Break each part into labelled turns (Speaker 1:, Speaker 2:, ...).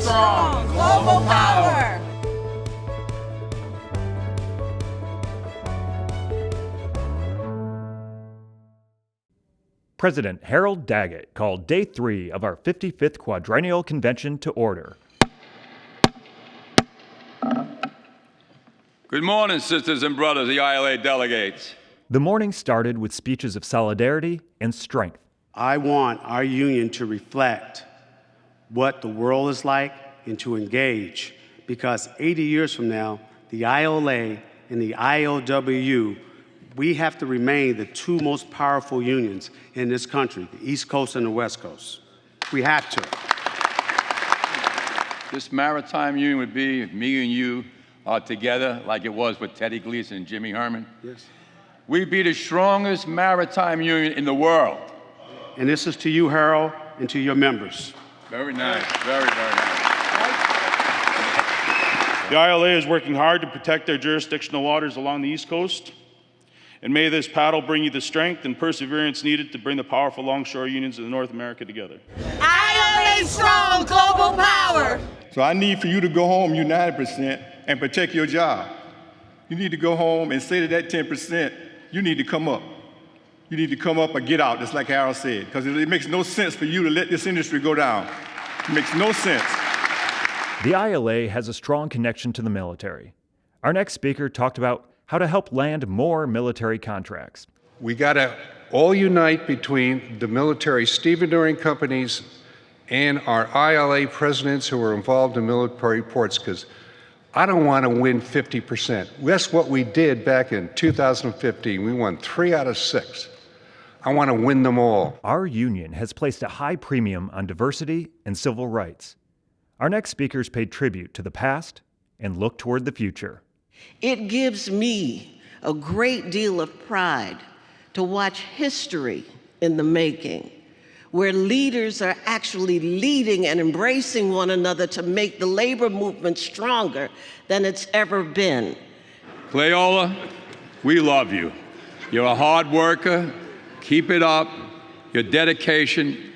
Speaker 1: strong, global power.
Speaker 2: President Harold Daggett called Day 3 of our 55th Quadrennial Convention to order.
Speaker 3: Good morning, sisters and brothers, the ILA delegates.
Speaker 2: The morning started with speeches of solidarity and strength.
Speaker 4: I want our union to reflect what the world is like and to engage, because 80 years from now, the ILA and the ILWU, we have to remain the two most powerful unions in this country, the East Coast and the West Coast. We have to.
Speaker 3: This maritime union would be if me and you are together like it was with Teddy Gleason and Jimmy Herman.
Speaker 4: Yes. We'd
Speaker 3: be the strongest maritime union in the world.
Speaker 4: And this is to you, Harold, and to your members.
Speaker 3: Very nice, very, very nice.
Speaker 5: The ILA is working hard to protect their jurisdictional waters along the East Coast. And may this paddle bring you the strength and perseverance needed to bring the powerful longshore unions of North America together.
Speaker 1: ILA strong, global power.
Speaker 6: So I need for you to go home united % and protect your job. You need to go home and say to that 10%, you need to come up. You need to come up or get out, just like Harold said, because it makes no sense for you to let this industry go down. It makes no sense.
Speaker 2: The ILA has a strong connection to the military. Our next speaker talked about how to help land more military contracts.
Speaker 7: We got to all unite between the military stevedoring companies and our ILA presidents who are involved in military reports, because I don't want to win 50%. That's what we did back in 2015. We won 3 out of 6. I want to win them all.
Speaker 2: Our union has placed a high premium on diversity and civil rights. Our next speakers paid tribute to the past and look toward the future.
Speaker 8: It gives me a great deal of pride to watch history in the making, where leaders are actually leading and embracing one another to make the labor movement stronger than it's ever been.
Speaker 3: Cleola, we love you. You're a hard worker. Keep it up. Your dedication.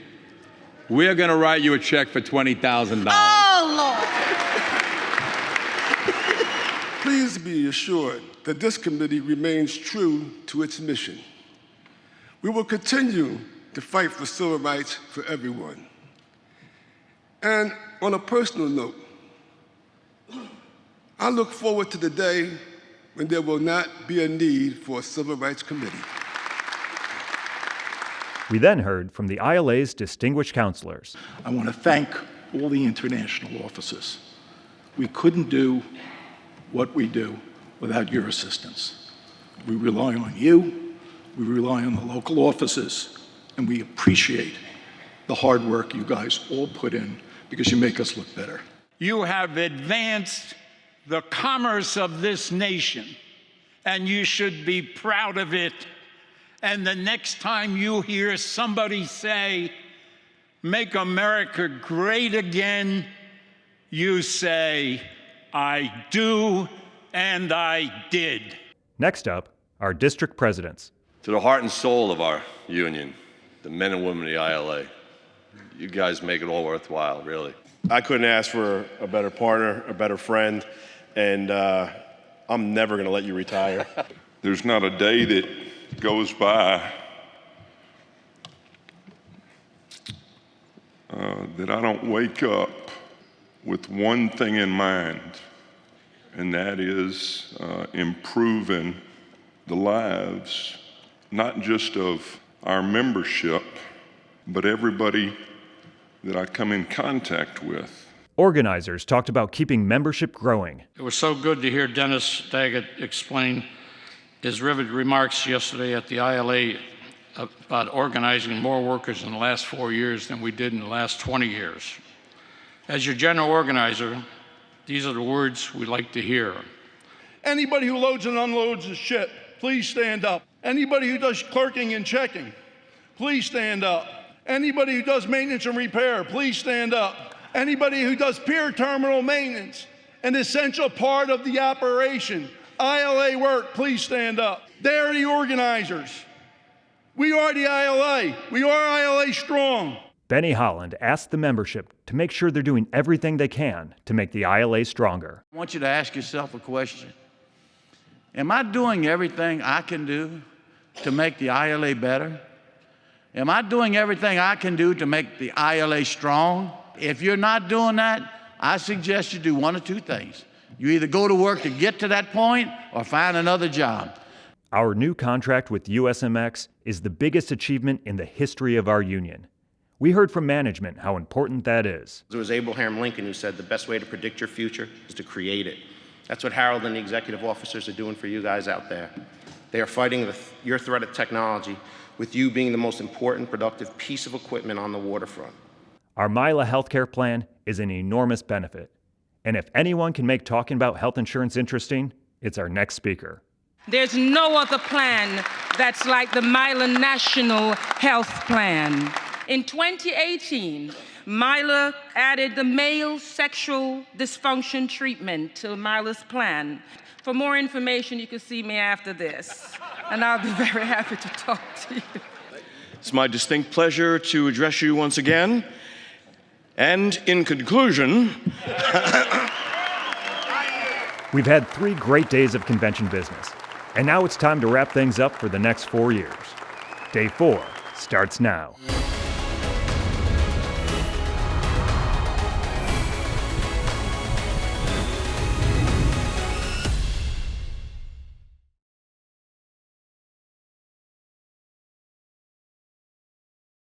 Speaker 3: We're going to write you a check for $20,000.
Speaker 8: Oh, Lord.
Speaker 9: Please be assured that this committee remains true to its mission. We will continue to fight for civil rights for everyone. And on a personal note, I look forward to the day when there will not be a need for a civil rights committee.
Speaker 2: We then heard from the ILA's distinguished counselors.
Speaker 10: I want to thank all the international officers. We couldn't do what we do without your assistance. We rely on you, we rely on the local offices, and we appreciate the hard work you guys all put in because you make us look better.
Speaker 11: You have advanced the commerce of this nation, and you should be proud of it. And the next time you hear somebody say, "Make America great again," you say, "I do, and I did."
Speaker 2: Next up, our district presidents.
Speaker 12: To the heart and soul of our union, the men and women of the ILA, you guys make it all worthwhile, really.
Speaker 13: I couldn't ask for a better partner, a better friend, and I'm never going to let you retire.
Speaker 14: There's not a day that goes by that I don't wake up with one thing in mind, and that is improving the lives, not just of our membership, but everybody that I come in contact with.
Speaker 2: Organizers talked about keeping membership growing.
Speaker 15: It was so good to hear Dennis Daggett explain his riveted remarks yesterday at the ILA about organizing more workers in the last 4 years than we did in the last 20 years. As your general organizer, these are the words we like to hear.
Speaker 5: Anybody who loads and unloads a ship, please stand up. Anybody who does clerking and checking, please stand up. Anybody who does maintenance and repair, please stand up. Anybody who does pier terminal maintenance, an essential part of the operation, ILA work, please stand up. They are the organizers. We are the ILA. We are ILA strong.
Speaker 2: Benny Holland asked the membership to make sure they're doing everything they can to make the ILA stronger.
Speaker 16: I want you to ask yourself a question. Am I doing everything I can do to make the ILA better? Am I doing everything I can do to make the ILA strong? If you're not doing that, I suggest you do one of two things. You either go to work to get to that point or find another job.
Speaker 2: Our new contract with USMX is the biggest achievement in the history of our union. We heard from management how important that is.
Speaker 17: It was Abraham Lincoln who said the best way to predict your future is to create it. That's what Harold and the executive officers are doing for you guys out there. They are fighting your threat of technology with you being the most important, productive piece of equipment on the waterfront.
Speaker 2: Our MILA healthcare plan is an enormous benefit. And if anyone can make talking about health insurance interesting, it's our next speaker.
Speaker 18: There's no other plan that's like the MILA National Health Plan. In 2018, MILA added the male sexual dysfunction treatment to MILA's plan. For more information, you can see me after this, and I'll be very happy to talk to you.
Speaker 19: It's my distinct pleasure to address you once again. And in conclusion,
Speaker 2: we've had 3 great days of convention business, and now it's time to wrap things up for the next 4 years. Day 4 starts now.